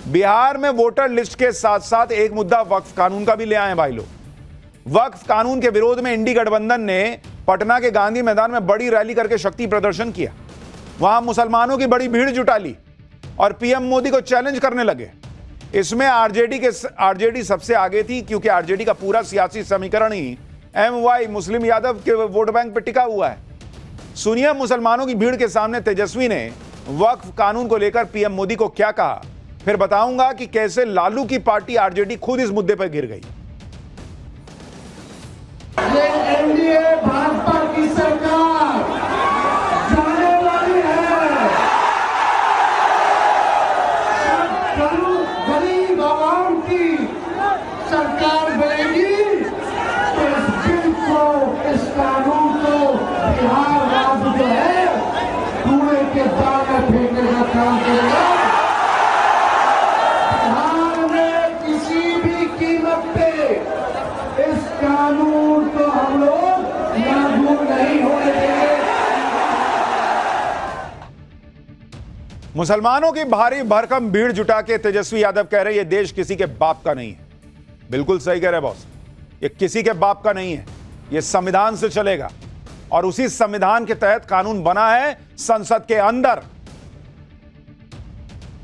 बिहार में voter list के साथ साथ एक मुद्दा वक्फ कानून का भी ले आए भाई लोग। वक्फ कानून के विरोध में इंडी गठबंधन ने पटना के गांधी मैदान में बड़ी रैली करके शक्ति प्रदर्शन किया। वहां मुसलमानों की बड़ी भीड़ जुटा ली और पीएम मोदी को चैलेंज करने लगे। इसमें आरजेडी सबसे आगे थी, क्योंकि आरजेडी का पूरा सियासी समीकरण ही एमवाई मुस्लिम यादव के वोट बैंक पर टिका हुआ है। सुनिए मुसलमानों की भीड़ के सामने तेजस्वी ने वक्फ कानून को लेकर पीएम मोदी को क्या कहा, फिर बताऊंगा कि कैसे लालू की पार्टी आरजेडी खुद इस मुद्दे पर गिर गई। ये एनडीए भाजपा की सरकार जाने वाली है। गरीब आवाम की सरकार बनेगी तो इस बिल को, इस कानून को बिहार राज्य जो है कूड़े के दाग में फेंकने का काम करेगा। बिहार में किसी भी कीमत पे इस कानून को हम लोग लागू नहीं होने देंगे। मुसलमानों की भारी भरकम भीड़ जुटा के तेजस्वी यादव कह रहे ये देश किसी के बाप का नहीं है। बिल्कुल सही कह रहे बॉस, ये किसी के बाप का नहीं है, ये संविधान से चलेगा और उसी संविधान के तहत कानून बना है संसद के अंदर।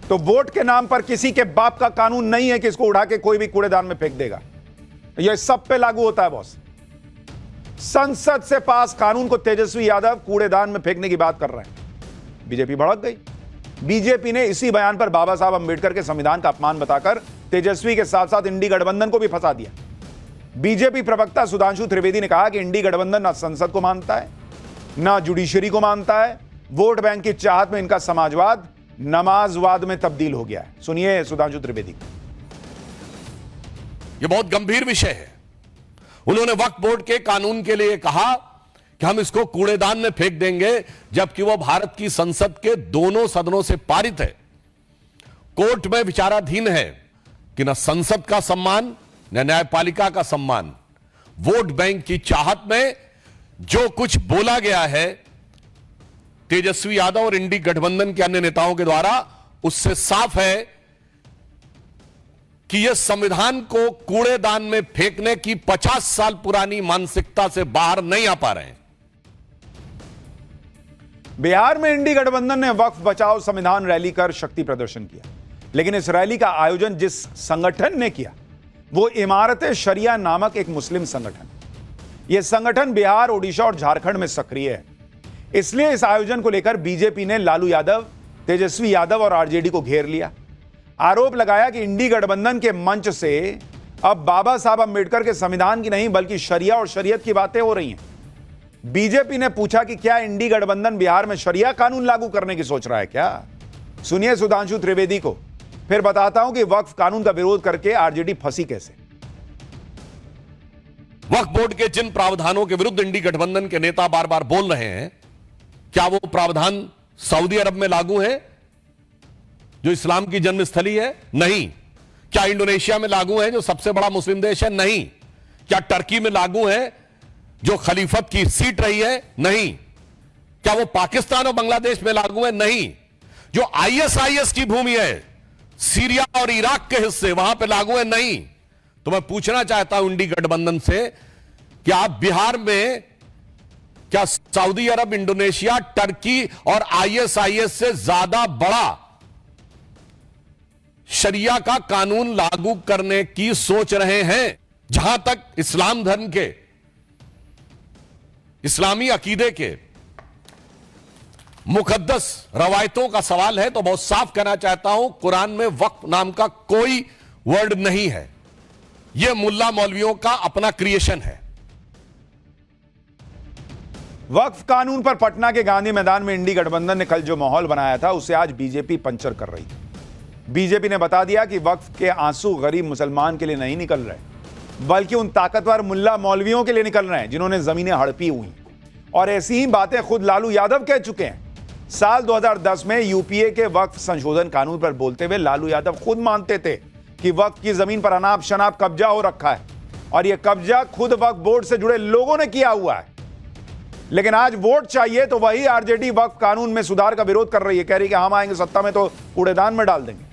तो वोट के नाम पर किसी के बाप का कानून नहीं है कि इसको उड़ा के कोई भी कूड़ेदान में फेंक देगा। यह सब पे लागू होता है बॉस। संसद से पास कानून को तेजस्वी यादव कूड़ेदान में फेंकने की बात कर रहे हैं। बीजेपी भड़क गई। बीजेपी ने इसी बयान पर बाबा साहब अंबेडकर के संविधान का अपमान बताकर तेजस्वी के साथ साथ इंडी गठबंधन को भी फंसा दिया। बीजेपी प्रवक्ता सुधांशु त्रिवेदी ने कहा कि इंडी गठबंधन ना संसद को मानता है, ना जुडिशरी को मानता है। वोट बैंक की चाहत में इनका समाजवाद नमाजवाद में तब्दील हो गया है। सुनिए सुधांशु त्रिवेदी। यह बहुत गंभीर विषय है। उन्होंने वक्फ बोर्ड के कानून के लिए कहा कि हम इसको कूड़ेदान में फेंक देंगे, जबकि वह भारत की संसद के दोनों सदनों से पारित है, कोर्ट में विचाराधीन है कि न संसद का सम्मान न न्यायपालिका का सम्मान। वोट बैंक की चाहत में जो कुछ बोला गया है तेजस्वी यादव और इंडी गठबंधन के अन्य नेताओं के द्वारा, उससे साफ है कि यह संविधान को कूड़ेदान में फेंकने की 50 साल पुरानी मानसिकता से बाहर नहीं आ पा रहे हैं। बिहार में इंडी गठबंधन ने वक्फ बचाओ संविधान रैली कर शक्ति प्रदर्शन किया, लेकिन इस रैली का आयोजन जिस संगठन ने किया वो इमारत शरिया नामक एक मुस्लिम संगठन। यह संगठन बिहार, ओडिशा और झारखंड में सक्रिय है। इसलिए इस आयोजन को लेकर बीजेपी ने लालू यादव, तेजस्वी यादव और आरजेडी को घेर लिया। आरोप लगाया कि इंडी गठबंधन के मंच से अब बाबा साहब अंबेडकर के संविधान की नहीं बल्कि शरिया और शरीयत की बातें हो रही हैं। बीजेपी ने पूछा कि क्या इंडी गठबंधन बिहार में शरिया कानून लागू करने की सोच रहा है क्या? सुनिए सुधांशु त्रिवेदी को, फिर बताता हूं कि वक्फ कानून का विरोध करके आरजेडी फंसी कैसे। वक्फ बोर्ड के जिन प्रावधानों के विरुद्ध इंडी गठबंधन के नेता बार बार बोल रहे हैं, क्या वो प्रावधान सऊदी अरब में लागू है जो इस्लाम की जन्मस्थली है? नहीं। क्या इंडोनेशिया में लागू है जो सबसे बड़ा मुस्लिम देश है? नहीं। क्या टर्की में लागू है जो खलीफत की सीट रही है? नहीं। क्या वो पाकिस्तान और बांग्लादेश में लागू है? नहीं। जो आईएसआईएस की भूमि है, सीरिया और इराक के हिस्से, वहां पे लागू है? नहीं। तो मैं पूछना चाहता हूं इंडी गठबंधन से कि आप बिहार में क्या सऊदी अरब, इंडोनेशिया, टर्की और आईएसआईएस से ज्यादा बड़ा शरिया का कानून लागू करने की सोच रहे हैं? जहां तक इस्लाम धर्म के, इस्लामी अकीदे के मुकद्दस रवायतों का सवाल है तो बहुत साफ कहना चाहता हूं, कुरान में वक्फ नाम का कोई वर्ड नहीं है। यह मुल्ला मौलवियों का अपना क्रिएशन है। वक्फ कानून पर पटना के गांधी मैदान में इंडी गठबंधन ने कल जो माहौल बनाया था उसे आज बीजेपी पंचर कर रही थी। बीजेपी ने बता दिया कि वक्फ के आंसू गरीब मुसलमान के लिए नहीं निकल रहे, बल्कि उन ताकतवर मुल्ला मौलवियों के लिए निकल रहे हैं जिन्होंने जमीनें हड़पी हुई। और ऐसी ही बातें खुद लालू यादव कह चुके हैं। साल 2010 में यूपीए के वक्फ संशोधन कानून पर बोलते हुए लालू यादव खुद मानते थे कि वक्फ की जमीन पर अनाप शनाप कब्जा हो रखा है और यह कब्जा खुद वक्फ बोर्ड से जुड़े लोगों ने किया हुआ है। लेकिन आज वोट चाहिए तो वही आरजेडी वक्फ कानून में सुधार का विरोध कर रही है, कह रही है कि हम आएंगे सत्ता में तो कूड़ेदान में डाल देंगे।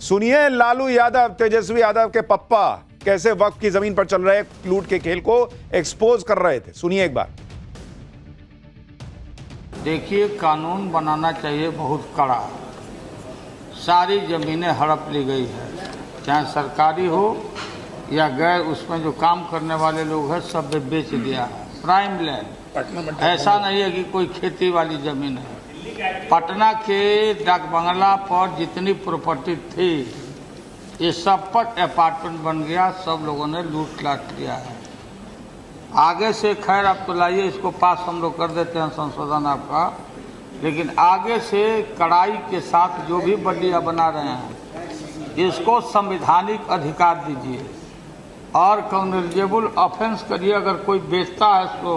सुनिए लालू यादव, तेजस्वी यादव के पप्पा कैसे वक्फ की जमीन पर चल रहे लूट के खेल को एक्सपोज कर रहे थे। सुनिए एक बार। देखिए, कानून बनाना चाहिए बहुत कड़ा। सारी जमीनें हड़प ली गई है, चाहे सरकारी हो या गैर, उसमें जो काम करने वाले लोग हैं सब बेच दिया है। प्राइम लैंड, ऐसा नहीं है कि कोई खेती वाली जमीन है। पटना के डाक बंगला पर जितनी प्रॉपर्टी थी ये सब पर अपार्टमेंट बन गया, सब लोगों ने लूट लाट किया है। आगे से खैर आप तो लाइए, इसको पास हम लोग कर देते हैं संशोधन आपका, लेकिन आगे से कड़ाई के साथ जो भी बंडियाँ बना रहे हैं इसको संवैधानिक अधिकार दीजिए और कम्युनिकेबल ऑफेंस करिए। अगर कोई बेचता है सो,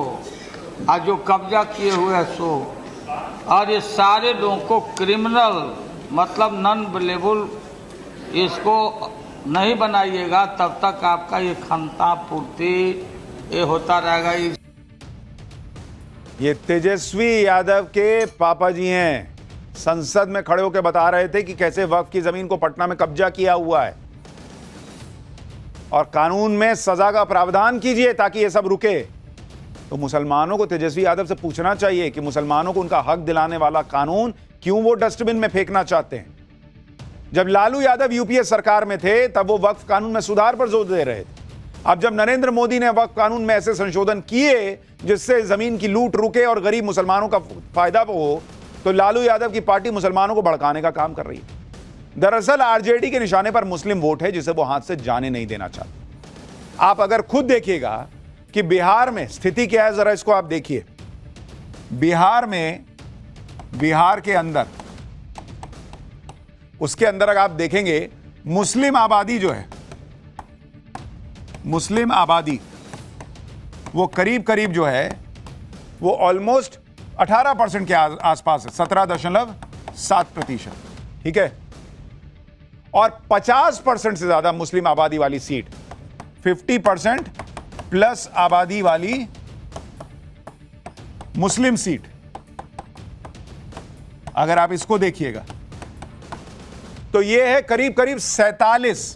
और जो कब्जा किए हुए है सो, और ये सारे लोगों को क्रिमिनल मतलब नॉन अवेलेबल इसको नहीं बनाइएगा, तब तक आपका ये खंता पूर्ति ये होता रहेगा। ये तेजस्वी यादव के पापा जी हैं, संसद में खड़े होकर बता रहे थे कि कैसे वक्फ की जमीन को पटना में कब्जा किया हुआ है और कानून में सजा का प्रावधान कीजिए ताकि ये सब रुके। तो मुसलमानों को तेजस्वी यादव से पूछना चाहिए कि मुसलमानों को उनका हक दिलाने वाला कानून क्यों वो डस्टबिन में फेंकना चाहते हैं। जब लालू यादव यूपीए सरकार में थे तब वो वक्फ कानून में सुधार पर जोर दे रहे थे। अब जब नरेंद्र मोदी ने वक्फ कानून में ऐसे संशोधन किए जिससे जमीन की लूट रुके और गरीब मुसलमानों का फायदा हो, तो लालू यादव की पार्टी मुसलमानों को भड़काने का काम कर रही है। दरअसल आरजेडी के निशाने पर मुस्लिम वोट है जिसे वो हाथ से जाने नहीं देना चाहते। आप अगर खुद देखिएगा कि बिहार में स्थिति क्या है, जरा इसको आप देखिए। बिहार के अंदर, उसके अंदर अगर आप देखेंगे मुस्लिम आबादी जो है, मुस्लिम आबादी वो करीब करीब जो है वो ऑलमोस्ट 18% के आसपास है, 17.7%। ठीक है, और 50% से ज्यादा मुस्लिम आबादी वाली सीट, 50% प्लस आबादी वाली मुस्लिम सीट, अगर आप इसको देखिएगा तो ये है करीब करीब 47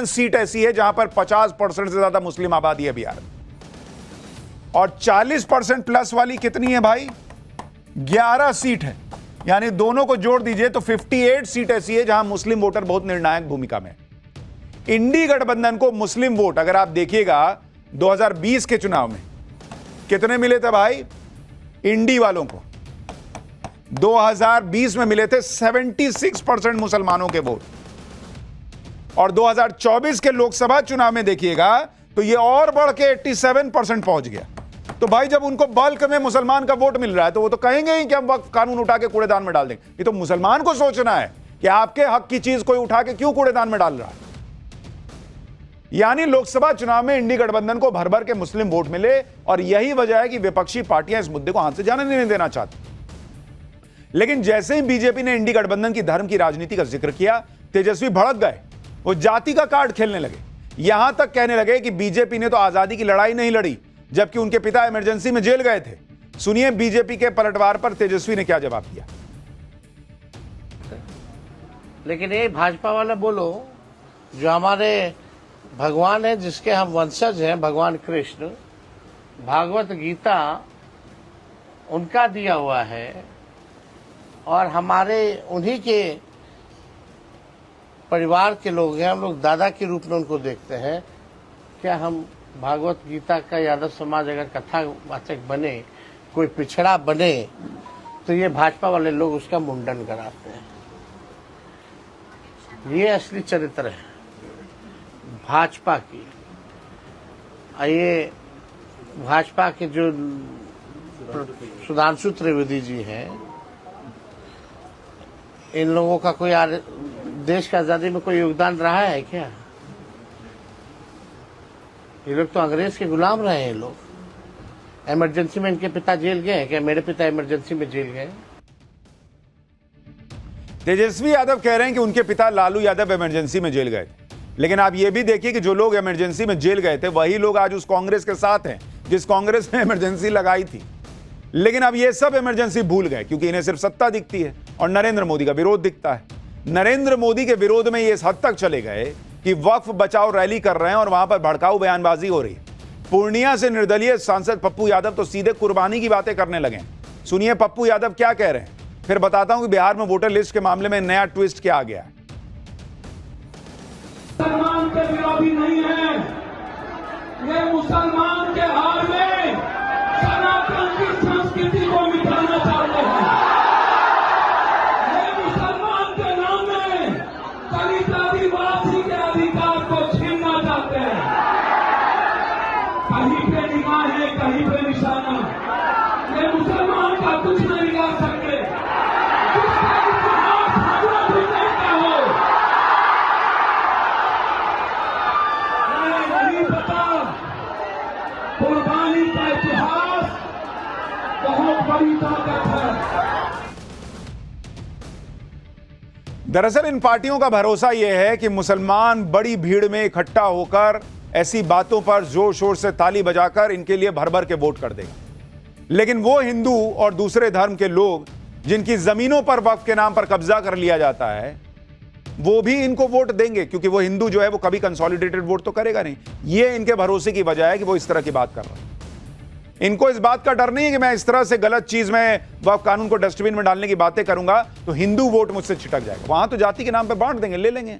सीट ऐसी है जहां पर 50% से ज्यादा मुस्लिम आबादी है बिहार में। और 40% प्लस वाली कितनी है भाई? 11 सीट है, यानी दोनों को जोड़ दीजिए तो 58 सीट ऐसी है जहां मुस्लिम वोटर बहुत निर्णायक भूमिका में। इंडी गठबंधन को मुस्लिम वोट अगर आप देखिएगा 2020 के चुनाव में कितने मिले थे भाई इंडी वालों को? 2020 में मिले थे 76% मुसलमानों के वोट, और 2024 के लोकसभा चुनाव में देखिएगा तो ये और बढ़ के 87% पहुंच गया। तो भाई जब उनको बल्क में मुसलमान का वोट मिल रहा है तो वो तो कहेंगे ही कि हम वक्फ कानून उठा के कूड़ेदान में डाल देंगे। ये तो मुसलमान को सोचना है कि आपके हक की चीज कोई उठा के क्यों कूड़ेदान में डाल रहा है। यानी लोकसभा चुनाव में इंडी गठबंधन को भर भर के मुस्लिम वोट मिले, और यही वजह है कि विपक्षी पार्टियां इस मुद्दे को हाथ से जाने नहीं देना चाहती। लेकिन जैसे ही बीजेपी ने इंडी गठबंधन की धर्म की राजनीति का जिक्र किया, तेजस्वी भड़क गए, वो जाति का कार्ड खेलने लगे। यहां तक कहने लगे कि बीजेपी ने तो आजादी की लड़ाई नहीं लड़ी, जबकि उनके पिता इमरजेंसी में जेल गए थे। सुनिए बीजेपी के पलटवार पर तेजस्वी ने क्या जवाब दिया। लेकिन ये भाजपा वाला बोलो, जो हमारे भगवान है, जिसके हम वंशज हैं, भगवान कृष्ण, भागवत गीता उनका दिया हुआ है और हमारे उन्हीं के परिवार के लोग हैं, हम लोग दादा के रूप में उनको देखते हैं। क्या हम भागवत गीता का यादव समाज अगर कथावाचक बने, कोई पिछड़ा बने, तो ये भाजपा वाले लोग उसका मुंडन कराते हैं। ये असली चरित्र है भाजपा की। ये भाजपा के जो सुधांशु त्रिवेदी जी हैं, इन लोगों का कोई देश का आजादी में कोई योगदान रहा है क्या? ये लोग तो अंग्रेज के गुलाम रहे हैं। लोग इमरजेंसी में इनके पिता जेल गए हैं क्या? मेरे पिता इमरजेंसी में जेल गए। तेजस्वी यादव कह रहे हैं कि उनके पिता लालू यादव इमरजेंसी में जेल गए थे, लेकिन आप यह भी देखिए कि जो लोग इमरजेंसी में जेल गए थे वही लोग आज उस कांग्रेस के साथ हैं जिस कांग्रेस ने इमरजेंसी लगाई थी। लेकिन अब ये सब इमरजेंसी भूल गए क्योंकि इन्हें सिर्फ सत्ता दिखती है और नरेंद्र मोदी का विरोध दिखता है। नरेंद्र मोदी के विरोध में ये इस हद तक चले गए कि वक्फ बचाओ रैली कर रहे हैं और वहां पर भड़काऊ बयानबाजी हो रही है। पूर्णिया से निर्दलीय सांसद पप्पू यादव तो सीधे कुर्बानी की बातें करने लगे। सुनिए पप्पू यादव क्या कह रहे हैं, फिर बताता हूं कि बिहार में वोटर लिस्ट के मामले में नया ट्विस्ट क्या आ गया है। मुसलमान के विरोधी नहीं है, ये मुसलमान के हार में सनातन की संस्कृति को मिटाना चाहते हैं। ये मुसलमान के नाम में दलित आदिवासी के अधिकार को छीनना चाहते हैं। कहीं पे निगाह है, कहीं पे निशाना। ये मुसलमान का कुछ नहीं बिगाड़ सकते। जिसका इतिहास हजरत हुसैन का हो, नहीं पता। कुर्बानी का इतिहास बहुत बड़ी ताकत है। दरअसल इन पार्टियों का भरोसा यह है कि मुसलमान बड़ी भीड़ में इकट्ठा होकर ऐसी बातों पर जोर शोर से ताली बजाकर इनके लिए भर भर के वोट कर देगा। लेकिन वो हिंदू और दूसरे धर्म के लोग जिनकी जमीनों पर वक्फ के नाम पर कब्जा कर लिया जाता है, वो भी इनको वोट देंगे, क्योंकि वो हिंदू जो है वो कभी कंसोलिडेटेड वोट तो करेगा नहीं। ये इनके भरोसे की वजह है कि वो इस तरह की बात कर रहे हैं। इनको इस बात का डर नहीं है कि मैं इस तरह से गलत चीज में वक्फ कानून को डस्टबिन में डालने की बातें करूंगा तो हिंदू वोट मुझसे छिटक जाएगा। वहां तो जाति के नाम पर बांट देंगे, ले लेंगे।